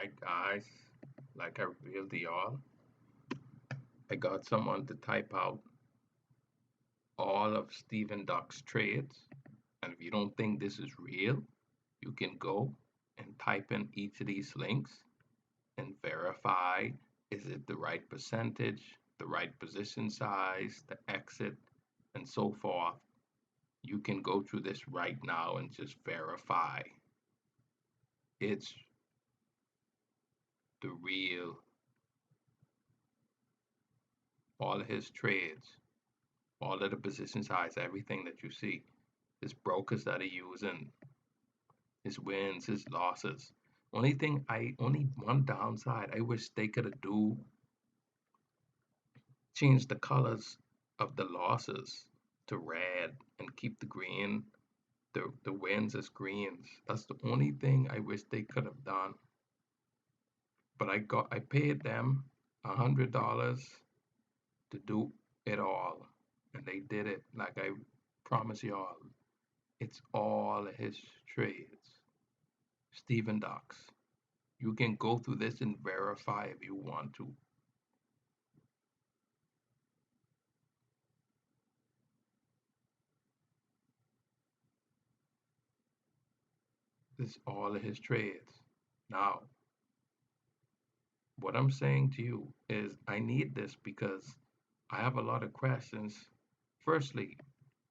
Alright guys, like I revealed to y'all, I got someone to type out all of Steven Dux trades. And if you don't think this is real, you can go and type in each of these links and verify, is it the right percentage, the right position size, the exit, and so forth. You can go through this right now and just verify it's the real, all of his trades, all of the position size, everything that you see, his brokers that are using, his wins, his losses. Only one downside, I wish they could have changed the colors of the losses to red and keep the green, the wins as greens. That's the only thing I wish they could have done. But I paid them $100 to do it all, and they did it like I promise y'all. It's all his trades. Steven Dux. You can go through this and verify if you want to. This is all of his trades. Now, what I'm saying to you is I need this because I have a lot of questions. Firstly,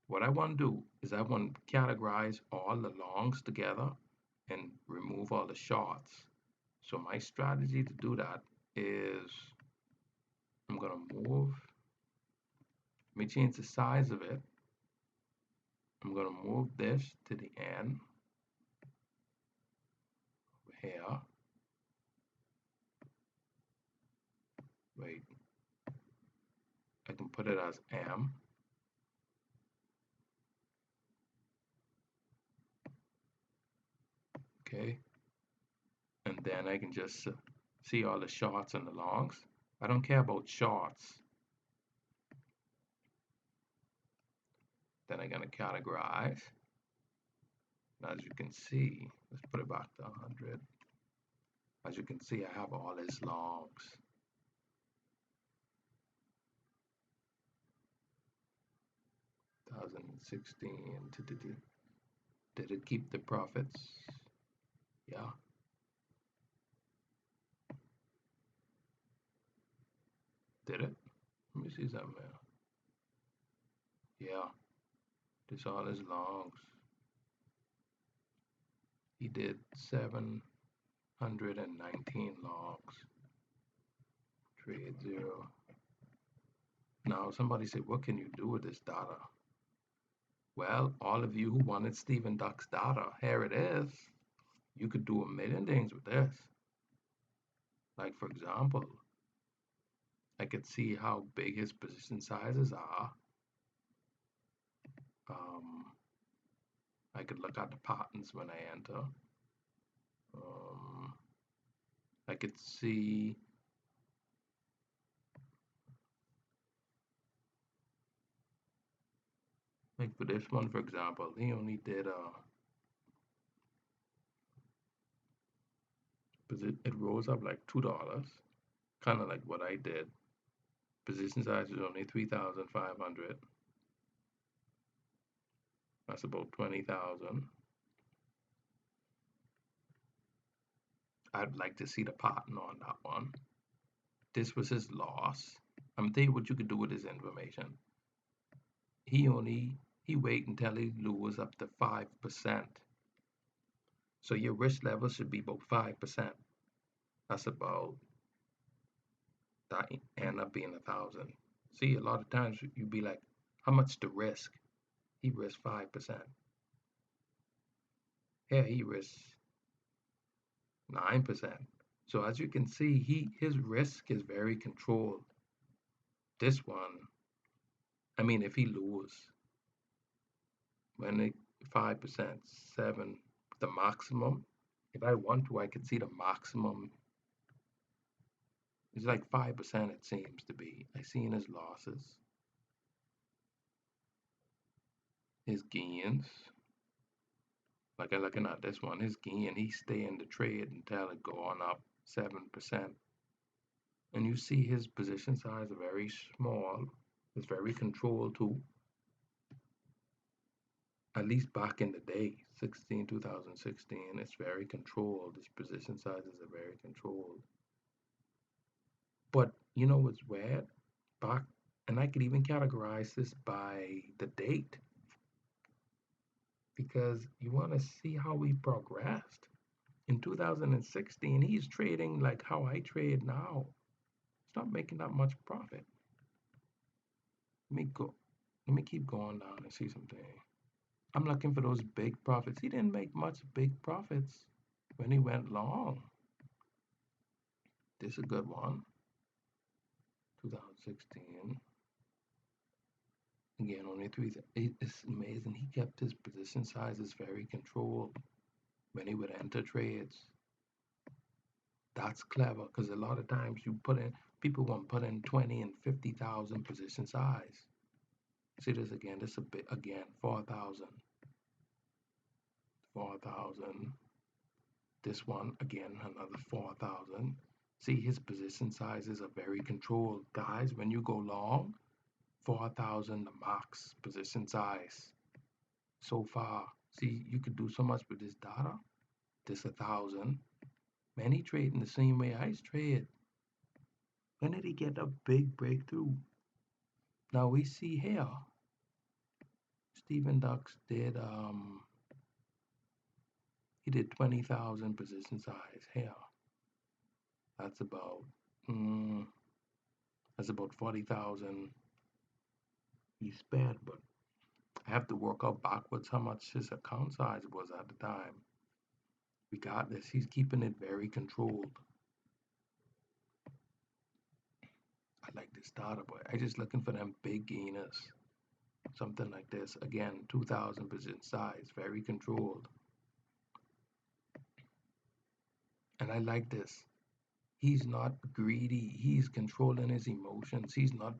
what I want to do is I want to categorize all the longs together and remove all the shorts. So my strategy to do that is I'm going to let me change the size of it. I'm going to move this to the end over here. Wait, I can put it as M. Okay, and then I can just see all the shorts and the longs. I don't care about shorts. Then I'm going to categorize. As you can see, let's put it back to 100. As you can see, I have all his longs. Thousand 16. Did it keep the profits? Yeah. Did it? Let me see something here. Yeah. This all his longs. He did 719 longs. Trade zero. Now somebody said, what can you do with this data? Well, all of you who wanted Steven Dux data, here it is. You could do a million things with this. Like for example, I could see how big his position sizes are. I could look at the patterns when I enter. I could see like for this one, for example, he only did it rose up like $2, kind of like what I did. Position size is only 3,500. That's about 20,000. I'd like to see the pattern on that one. This was his loss. I'm gonna tell you what you could do with this information. He wait until he lose up to 5%. So your risk level should be about 5%. That's about that end up being 1,000. See, a lot of times you'd be like, how much to risk? He risked 5%. Here he risks 9%. So as you can see, his risk is very controlled. This one, I mean, if he lose, when it 5%, 7, the maximum. If I want to, I could see the maximum. It's like 5%. It seems to be. I seen his losses, his gains. Like I'm looking at this one, his gain, he stay in the trade until it going up 7%. And you see his position size very small. It's very controlled too. At least back in the day, 2016, it's very controlled. His position sizes are very controlled. But you know what's weird? Back, and I could even categorize this by the date because you want to see how we progressed. In 2016, he's trading like how I trade now. It's not making that much profit. Let me go. Let me keep going down and see something. I'm looking for those big profits. He didn't make much big profits when he went long. This is a good one. 2016. Again, only three. It's amazing. He kept his position sizes very controlled when he would enter trades. That's clever because a lot of times you put in, people want to put in 20 and 50,000 position size. See this again. This a bit again. 4,000. 4,000. This one again, another 4,000. See, his position sizes are very controlled. Guys, when you go long, 4,000 the max position size. So far, see, you could do so much with this data. This 1,000. Man, he trading the same way I trade. When did he get a big breakthrough? Now we see here, Steven Dux did he did 20,000 position size here. That's about mm, that's about 40,000 he spent, but I have to work out backwards how much his account size was at the time. We got this. He's keeping it very controlled. I like this data, but I just looking for them big gainers. Something like this. Again, 2,000 position size, very controlled. And I like this. He's not greedy. He's controlling his emotions. He's not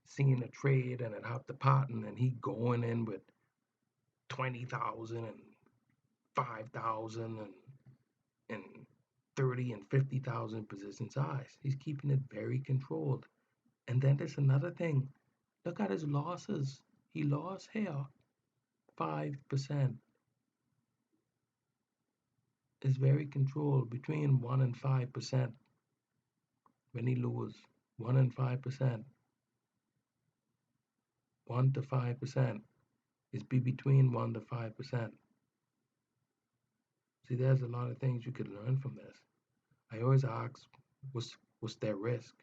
seeing a trade and it have the pattern and he going in with 20,000 and 5,000 and 30 and 50,000 position size. He's keeping it very controlled. And then there's another thing. Look at his losses. He lost here 5%. It's very controlled between 1 and 5% when he loses. 1 and 5%. 1 to 5% is be between 1 to 5%. See, there's a lot of things you could learn from this. I always ask, what's their risk?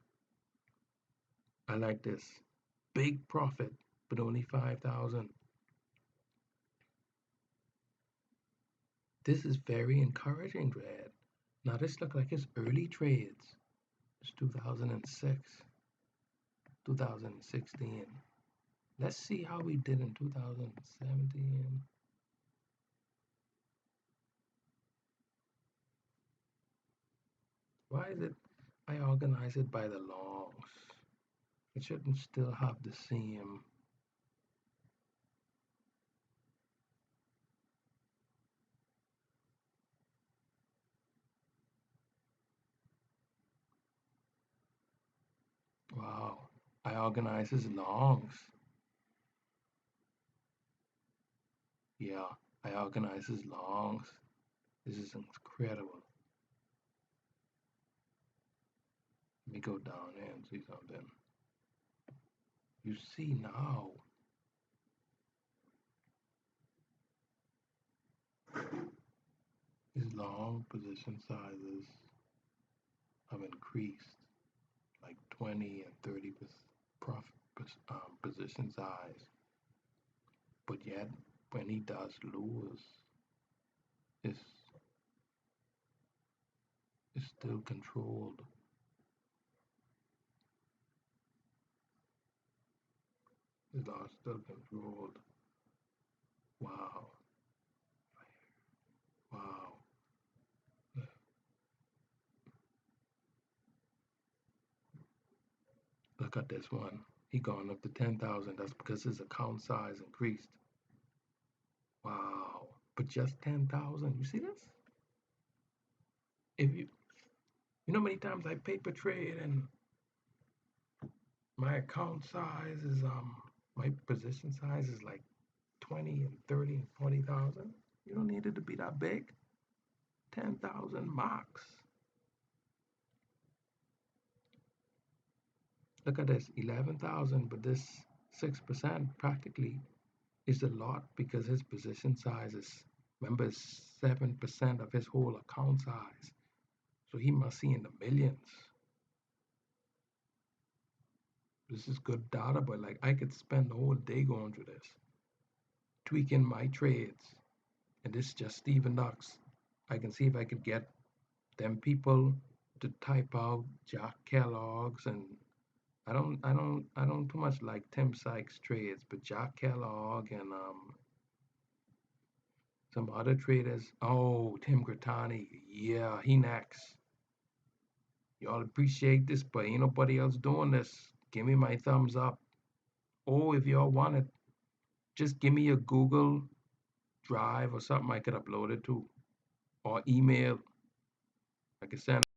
I like this. Big profit, but only 5,000. This is very encouraging, Brad. Now this look like his early trades. It's 2006, 2016. Let's see how we did in 2017. Why is it I organize it by the longs? It shouldn't still have the same. Wow. I organize his longs. Yeah, I organize his longs. This is incredible. Let me go down here and see something. You see now. His long position sizes have increased like 20 and 30 position size. But yet, when he does lose, it's, it's still controlled. His loss still controlled. Wow. Wow. Look at this one. He gone up to 10,000. That's because his account size increased. Wow. but just 10,000. You see this? If you know how many times I paper trade and my account size is my position size is like 20 and 30 and 40,000. You don't need it to be that big. 10,000 max. Look at this, 11,000, but this 6% practically is a lot because his position size is, remember, 7% of his whole account size. So he must see in the millions. This is good data, but like I could spend the whole day going through this, tweaking my trades. And this is just Steven Dux. I can see if I could get them people to type out Jack Kellogg's, and I don't too much like Tim Sykes trades, but Jack Kellogg and some other traders. Oh, Tim Gratani, yeah, he next. Y'all appreciate this, but ain't nobody else doing this. Give me my thumbs up. Oh, if y'all want it, just give me a Google Drive or something I could upload it to, or email. I could send